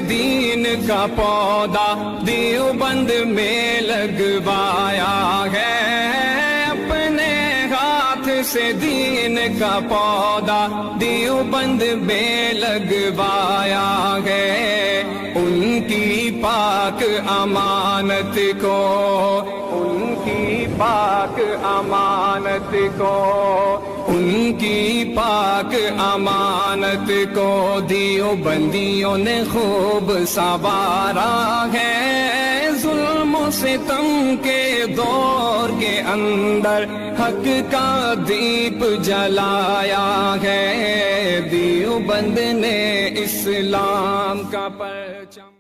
دین کا پودا دیوبند میں لگوایا ہے، اپنے ہاتھ سے دین کا پودا دیوبند میں لگوایا ہے۔ ان کی پاک امانت کو، ان کی پاک امانت کو، ان کی پاک امانت کو دیوبندیوں نے خوب سنوارا ہے۔ ظلم و ستم کے دور کے اندر حق کا دیپ جلایا ہے، دیوبند نے اسلام کا پرچم